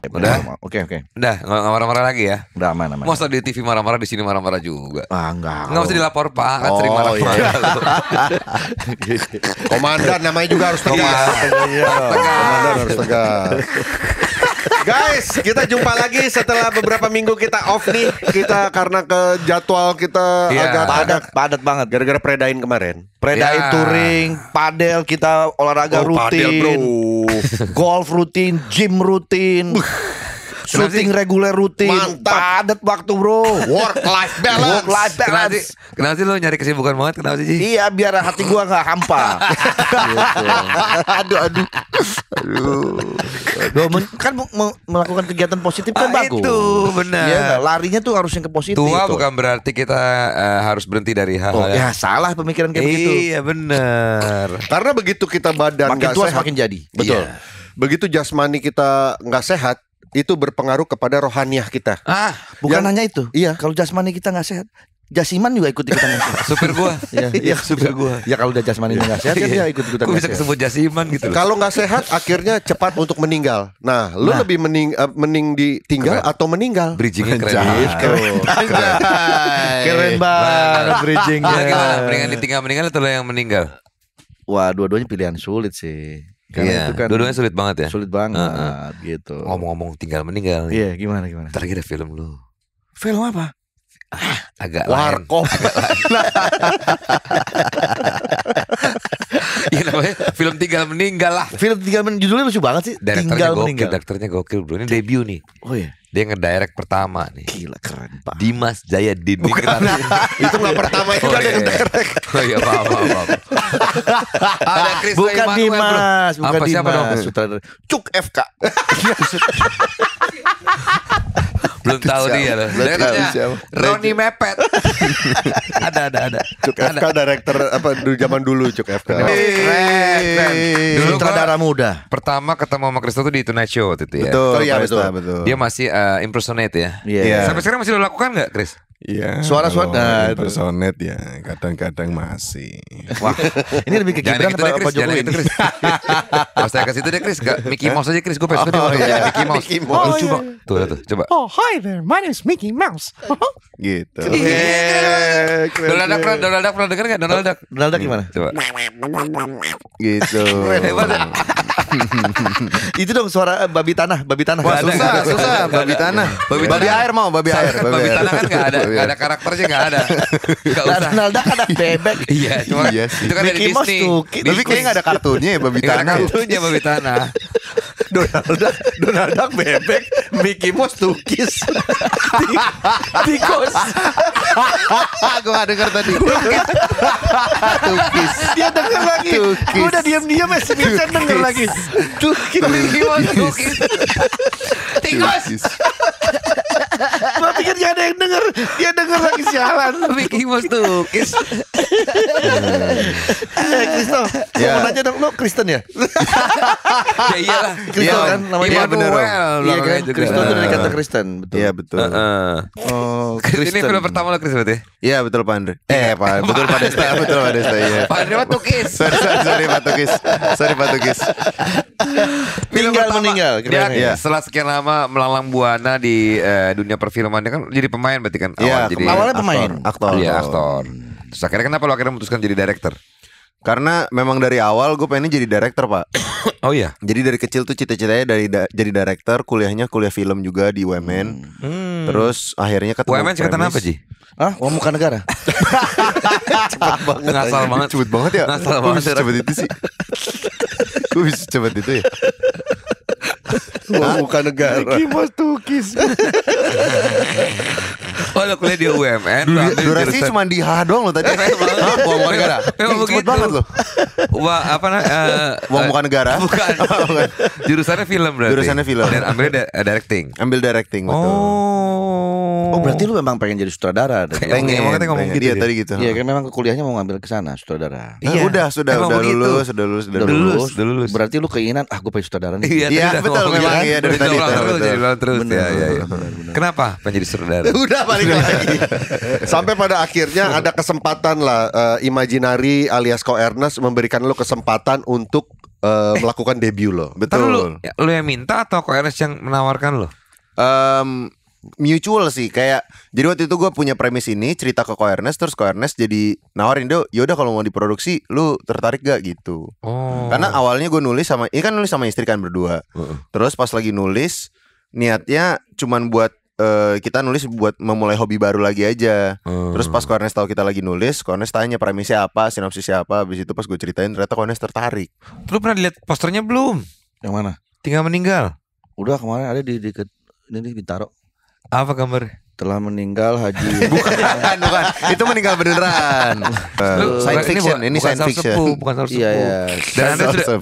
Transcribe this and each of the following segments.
Udah. Oke. Udah, nggak marah-marah lagi ya. Udah aman. Masa di TV marah-marah, di sini marah-marah juga. Enggak. Nggak usah dilapor Pak, kan sering marah-marah. Iya. Komandan namanya juga harus tegas. Komandan harus tegas. Guys, kita jumpa lagi setelah beberapa minggu kita off nih. Kita karena ke jadwal kita agak padat banget. gara-gara predain kemarin. Predain touring, padel kita olahraga rutin, padel, bro. golf rutin, gym rutin, syuting reguler rutin. Mantap. Padat waktu bro. Work life balance. Kenapa sih lo nyari kesibukan banget? Kenapa sih? Iya, biar hati gua nggak hampa. Aduh. Kan melakukan kegiatan positif kan bagus. Itu benar. Iya, larinya tuh harus yang ke positif. Tua tuh. bukan berarti kita harus berhenti dari hal. Ya salah pemikiran kayak begitu. Iya benar. Karena begitu kita badan Makin nggak tua sehat, semakin jadi. betul. Iya. Begitu jasmani kita nggak sehat, itu berpengaruh kepada rohaniah kita. Bukan Yang- hanya itu. Iya. Kalau jasmani kita nggak sehat, jasiman juga ikut-ikutan nggak sehat. Supir gua. Iya, supir gua. Ya kalau udah jasmaninya nggak sehat, kan dia ikut-ikutan Kok nggak bisa sehat. kesebut jasiman gitu loh. Kalau nggak sehat, akhirnya cepat untuk meninggal. Nah, lu lebih mending ditinggal Keren. atau meninggal? Bridgingnya keren. Keren banget bridgingnya. Gimana? Mendingan ditinggal meninggal atau lo yang meninggal? Wah, dua-duanya pilihan sulit sih. Iya, dua-duanya sulit banget ya. Sulit banget gitu. Ngomong-ngomong tinggal meninggal nih. Iya, gimana? Ntar lagi ada film lu. Film apa? Agak Warkop. Iya namanya film tinggal meninggal lah. Film judulnya lucu banget sih. Tinggal meninggal. Direkturnya gokil bro. Ini debut nih. Oh iya. Dia ngedirect pertama nih. Gila keren Pak. Dimas Jaya Dinding. Itu nggak pertama, itu ada yang direct. Oh iya maaf. Ada Chris Bukan Emmanuel, Dimas, bro. Apa siapa dong? Sutradara. Cuk FK. Belum tahu dia loh. Belum tahu Direkturnya siapa. Roni Mepet. ada. Cuk FK director apa zaman dulu Cuk FK. Keren. Dulu Sutradara gua muda. pertama ketemu sama Kristo tuh di Tonight Show waktu itu ya. Betul, Oh iya Pak betul, Esta. betul. Dia masih impersonate ya. Iya. Sampai sekarang masih lo lakukan nggak, Chris? Iya. Suara-suara, kalau nah, itu. impersonate ya kadang-kadang masih. Wah, ini lebih ke Jangan Gibran gitu deh, apa Chris. Jangan Jokowi? gitu, Chris. Pas saya ke situ deh, Chris. Mickey Mouse aja, Chris. Gue pengen jadi Mickey Mouse. Mickey Mouse. Lucu bang. Tuh, coba. Oh, hi there. My name is Mickey Mouse. Gitu. Donald Duck pernah denger nggak? Donald Duck. Donald Duck gimana? Coba. Gitu. Hebat ya? Itu dong suara babi tanah. Wah, Nggak ada. susah babi tanah. Babi air mau babi air. Babi tanah kan nggak ada karakternya, nggak ada. Nggak usah. Donald Duck ada bebek. Iya, cuma Iya sih. itu kan dari Mickey Mouse Disney. tuh. Tapi kayaknya nggak ada kartunnya ya babi Nggak ada tanah. kartunya babi tanah. Donald Duck bebek, Mickey Mouse tukis. Tikus. Gue gak denger tadi. Tukis. Dia denger lagi. Gue udah diam-diam si Vincent denger lagi. Tukis. Mickey Mouse tukis. Tikus. Gue pikir gak ada yang denger. Dia denger lagi sialan. Mickey Mouse tukis. Kristo, gue mau nanya dong, lo Kristen ya? Ya iyalah. Kristo kan namanya. Iya bener, Om. Iya kan, Kristo itu dari kata Kristen. Betul. Iya betul. Oh, Chris, ini film pertama lo, Chris, berarti? Iya betul Pak Andre. Betul Pak Desta. Betul Pak Desta. Iya. Pak Andre mah tukis. Sorry Pak Tukis. Sorry Pak Tukis. Film Tinggal pertama, meninggal, dia keren ya. setelah sekian lama melalang buana di dunia perfilman, dia kan jadi pemain berarti kan. Iya, jadi awalnya pemain. Aktor. Iya, aktor. Terus akhirnya kenapa lo akhirnya memutuskan jadi director? Karena memang dari awal gue pengen jadi director Pak. Oh iya. Jadi dari kecil tuh cita-citanya jadi director, kuliahnya kuliah film juga di UMN. Terus akhirnya ketemu UMN singkatan premis. apa, Ji? Hah? Wah, muka negara. Cepet banget. Ngasal anjing. banget. Cepet banget ya. Ngasal Kok banget, bisa cepet itu sih. Gue bisa cepet itu ya. Bukan negara. Mouse tukis. Oh, lo kuliah di UMN. lo ambil Durasinya jurusan- cuma di H doang loh tadi. Hah? Uang muka negara. Memang Cepet begitu. banget loh. Wah, apa Uang muka negara. Bukan. Jurusannya film berarti. Jurusannya film. Dan ambilnya directing. Ambil directing betul. Oh, berarti lu memang pengen jadi sutradara. Pengen. Emang katanya ngomong gitu Iya dia. tadi gitu. Iya, kan memang kuliahnya mau ngambil ke sana sutradara. Iya. Udah Emang begitu. lulus. Udah lulus. lulus. Berarti lu keinginan gue pengen sutradara nih. Iya, Iya, tadi udah betul, ngomong memang, gitu. iya, dari Udah tadi, ulang betul, terus, betul. jadi ulang terus. Bener, Ya, ya, ya. bener. Kenapa pengen jadi sutradara? Udah balik lagi. Sampai pada akhirnya ada kesempatan lah, Imaginary alias Ko Ernest memberikan lo kesempatan untuk melakukan debut lo. Betul. Lu yang minta atau Ko Ernest yang menawarkan lo? Mutual sih, kayak jadi waktu itu gue punya premis ini, cerita ke Ko Ernest, terus Ko Ernest jadi nawarin, yaudah kalau mau diproduksi lu tertarik gak gitu. Karena awalnya gue nulis sama istri kan berdua. Terus pas lagi nulis niatnya cuman buat kita nulis buat memulai hobi baru lagi aja. Terus pas Ko Ernest tahu kita lagi nulis, Ko Ernest tanya premisnya apa, sinopsisnya apa. Habis itu pas gue ceritain ternyata Ko Ernest tertarik. Lu pernah lihat posternya belum? Yang mana? Tinggal meninggal. Udah kemarin ada di dekat ini di Bintaro. Apa gambar? Telah meninggal Haji. Bukan. Itu meninggal beneran. Science fiction, ini science fiction. Bukan salah sepuh. Iya.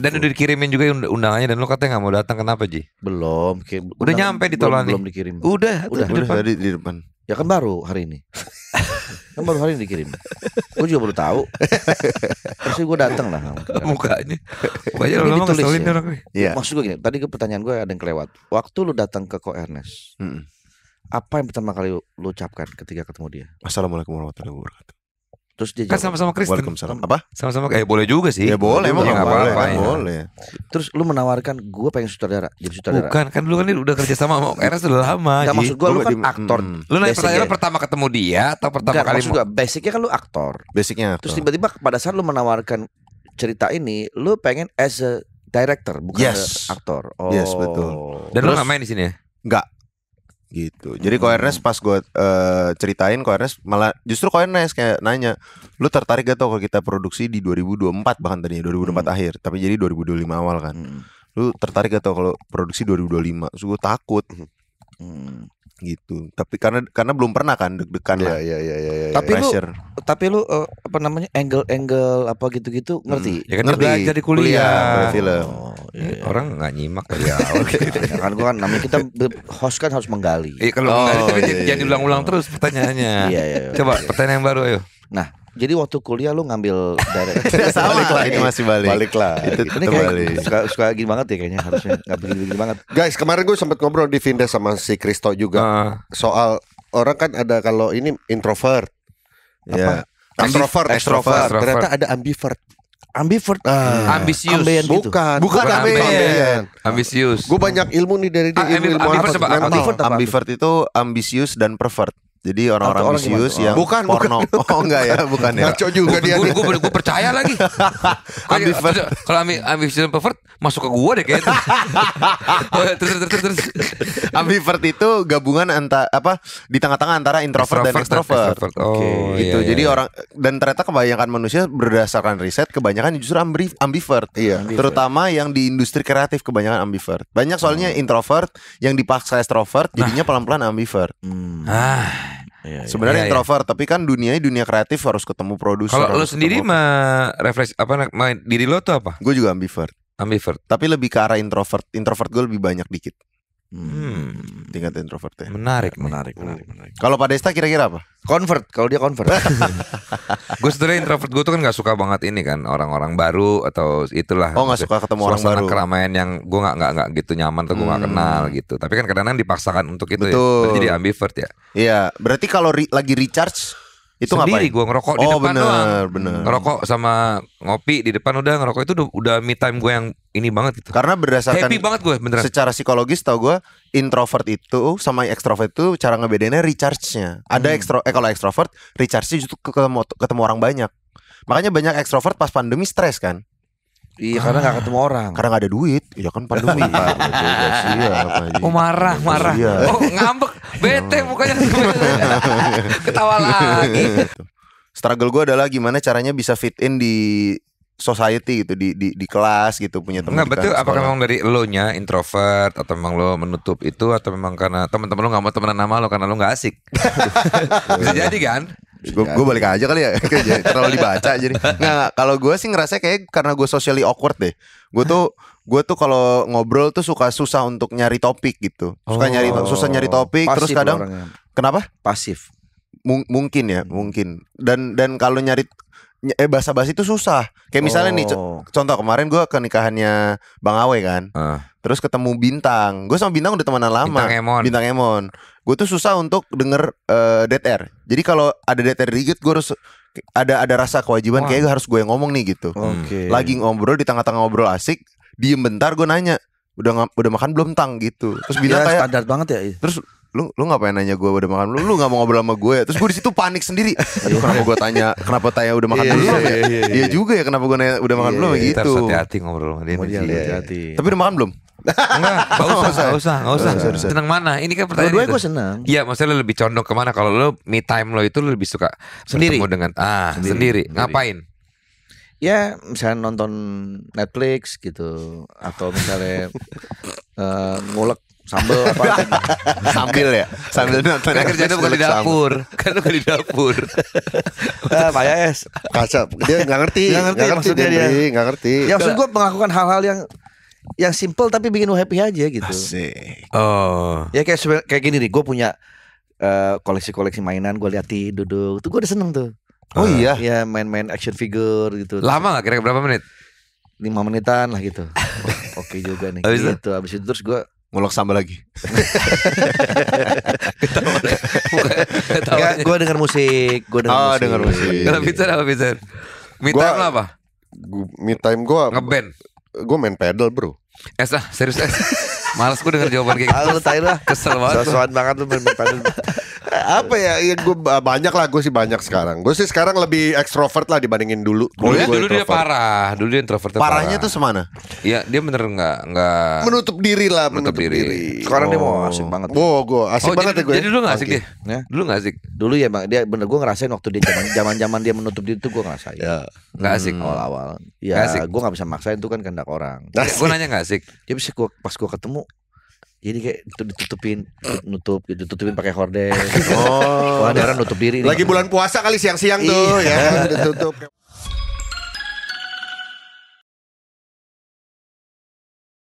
Dan udah dikirimin juga undangannya dan lu katanya nggak mau datang, kenapa Ji? Belum. Udah nyampe di Tolani. Belum dikirim. Udah Tadi di depan. Ya kan baru hari ini. Kan baru hari ini dikirim. Gue juga baru tahu. Terus gue datang lah. Mukanya Ini lu ditulis ngeselin ya. orang nih. Iya. Maksud gue gini, tadi pertanyaan gue ada yang kelewat. Waktu lu datang ke Ko Ernest, apa yang pertama kali lu ucapkan ketika ketemu dia? Assalamualaikum warahmatullahi wabarakatuh. Terus dia Kan jawab, sama-sama Kristen. Waalaikumsalam. Apa? Sama-sama boleh juga sih. Ya boleh, emang nggak nggak boleh, apa-apa kan ya. boleh. terus lu menawarkan gue pengen sutradara, jadi sutradara. Bukan, kan dulu kan dia udah kerja sama Ernest udah lama. Nggak, Ji. maksud gue lu kan aktor. Lu nanya Basicnya. pertanyaan pertama ketemu dia atau pertama Enggak, kali maksud gue basicnya kan lu aktor. Basicnya. Terus tiba-tiba pada saat lu menawarkan cerita ini, lu pengen as a director bukan Yes. aktor. Yes, betul. Dan lu nggak main di sini ya? Enggak gitu. Jadi Ko Ernest pas gue ceritain, Ko Ernest malah justru Ko Ernest kayak nanya, lu tertarik gak tau kalau kita produksi di 2024 bahkan tadinya 2024 akhir, tapi jadi 2025 awal kan. Lu tertarik gak tau kalau produksi 2025? Terus gue takut gitu. Tapi karena belum pernah kan deg-degan lah. Iya. Tapi lu apa namanya angle apa gitu-gitu ngerti? Ya kan dia belajar di kuliah. film. Iya. Orang nggak nyimak dari awal. Ya kan gua kan namanya kita host kan harus menggali. Iya kalau nggak tapi jangan diulang-ulang terus pertanyaannya. Iya. Coba pertanyaan yang baru ayo. Nah, jadi waktu kuliah lu ngambil Tidak salah lah, ini masih balik. Balik lah. Itu ini tetap kayak balik. suka gini banget ya kayaknya harusnya nggak begini banget. Guys, kemarin gue sempat ngobrol di Vindes sama si Kristo juga soal orang kan ada kalau ini introvert, Ya. extrovert. Extrovert. Ternyata ada ambivert. Ambivert, Ambisius. ambeien gitu. Bukan ambeien. Ambisius. Gue banyak ilmu nih dari dia, ilmu ambivert coba apa? mental. Ambivert itu ambisius dan pervert. Jadi orang-orang Orang ambisius gimana? yang Bukan, porno. Oh enggak ya, bukan ya. Ngaco juga dia. Gue percaya lagi. Kalau ambisius dan pervert masuk ke gue deh kayaknya. Terus. Ambivert itu gabungan di tengah-tengah antara introvert dan extrovert. Oh, Gitu. iya, Jadi iya. orang dan ternyata kebanyakan manusia berdasarkan riset kebanyakan justru ambivert. Iya. Terutama yang di industri kreatif kebanyakan ambivert. Banyak soalnya introvert yang dipaksa extrovert jadinya pelan-pelan ambivert. Sebenarnya Iya, introvert, tapi kan dunia kreatif harus ketemu produser. Kalau lo harus sendiri ketemu- refresh diri lo tuh apa? Gue juga ambivert, Ambivert. tapi lebih ke arah introvert. Introvert gue lebih banyak dikit tingkat introvertnya. Menarik. Menarik. Kalau Pak Desta kira-kira apa? Convert, kalau dia convert. Gue sebenarnya introvert gue tuh kan nggak suka banget ini kan orang-orang baru atau itulah. Oh, nggak suka ketemu orang Suasana baru. keramaian yang gue nggak gitu nyaman atau gue nggak kenal gitu. Tapi kan kadang-kadang dipaksakan untuk itu. Betul. Ya. Berarti jadi ambivert ya. Iya, berarti kalau lagi recharge itu Sendiri ngapain? gue ngerokok di depan doang. bener. Ngerokok sama ngopi di depan udah ngerokok itu udah me time gue yang ini banget gitu. Karena berdasarkan Happy banget gue beneran. secara psikologis tau gue introvert itu sama extrovert itu cara ngebedainnya recharge-nya. Ada kalau extrovert recharge-nya justru ketemu orang banyak. Makanya banyak extrovert pas pandemi stres kan. Iya, karena nggak ketemu orang. Karena gak ada duit. Ya kan pandemi. Oh marah. Iya. Oh ngambek, bete mukanya. Ketawa lagi. Struggle gue adalah gimana caranya bisa fit in di society gitu, di kelas gitu, punya teman. Enggak betul. Apakah memang dari lo nya introvert atau memang lo menutup itu atau memang karena teman-teman lo nggak mau temenan sama lo karena lo nggak asik? Bisa jadi kan? Gue balik aja kali ya. Terlalu dibaca jadi. Nggak, kalau gue sih ngerasa kayak karena gue socially awkward deh. Gue tuh kalau ngobrol tuh suka susah untuk nyari topik gitu. Susah nyari topik. Terus Pasif kadang orangnya. kenapa? Pasif. Mungkin dan kalau nyari basa-basi itu susah. Kayak misalnya nih contoh kemarin gue ke nikahannya Bang Awe kan. Terus ketemu Bintang. Gue sama Bintang udah temenan lama. Bintang Emon. Gue tuh susah untuk denger dead air. Jadi kalau ada dead air dikit gue harus ada rasa kewajiban kayak harus gue yang ngomong nih gitu. Oke. Lagi ngobrol di tengah-tengah ngobrol asik, diem bentar, gue nanya, udah makan belum Tang gitu. Terus Bina Ya, kayak standar banget ya. terus lu ngapain nanya gue udah makan belum? Lu nggak mau ngobrol sama gue? Terus gue di situ panik sendiri. Aduh, kenapa tanya udah makan belum ya? Iya juga ya, kenapa gue nanya udah makan belum Kita harus gitu. hati-hati ngobrol sama dia. Hati-hati. Tapi udah makan belum? Enggak usah. Senang mana? Ini kan pertanyaan Dua-duanya itu. gue senang. Iya, maksudnya lo lebih condong kemana? Kalau lo me time lo itu lo lebih suka Sendiri. bertemu dengan sendiri. Ngapain? Ya misalnya nonton Netflix gitu, atau misalnya ngulek sambel apa sambil nonton. Kan kerjanya bukan di dapur. Kan lo di dapur. Pak Yayes. Kacau, dia nggak ngerti maksudnya dia. nggak ngerti. Ya maksud gue melakukan hal-hal yang simple tapi bikin lu happy aja gitu. Asik. Oh. Ya kayak gini nih, gue punya koleksi-koleksi mainan, gue liatin duduk, tuh gue udah seneng tuh. Oh iya. Ya main-main action figure gitu. Lama gak kira-kira berapa menit? 5 menitan lah gitu. Oke juga nih. Habis itu? Gitu. Abis itu terus gue Ngulek sambal lagi. gue denger musik, denger musik. Kalau Vincent apa Vincent? Me Gua- time lo apa? Me time gue Ngeband. main pedal bro. Serius Males gue denger jawaban kayak gitu. lu tahu lah. Kesel banget. Sosokan banget lu main padel. Apa ya gue banyak lah, gue sih banyak sekarang. Gue sih sekarang lebih ekstrovert lah dibandingin dulu. Dulu dia Gua parah. Dulu dia introvert. Parahnya tuh semana? Iya, dia bener nggak menutup diri lah, Menutup diri. Sekarang dia mau asik banget. Gue asik banget jadi, ya gue. jadi dulu nggak asik dia? Ya. Dulu nggak asik. Dulu ya bang, dia bener gue ngerasain waktu dia zaman dia menutup diri tuh gue ngerasain. Ya. Nggak asik. Awal-awal. Nggak Ya asik. gue nggak bisa maksain, itu kan kehendak orang. Gue nanya nggak asik. Dia bisa pas gue ketemu, jadi kayak itu ditutupin pakai horden. Wah, ada orang nutup diri. Lagi bulan puasa kali siang-siang tuh ya, ditutup.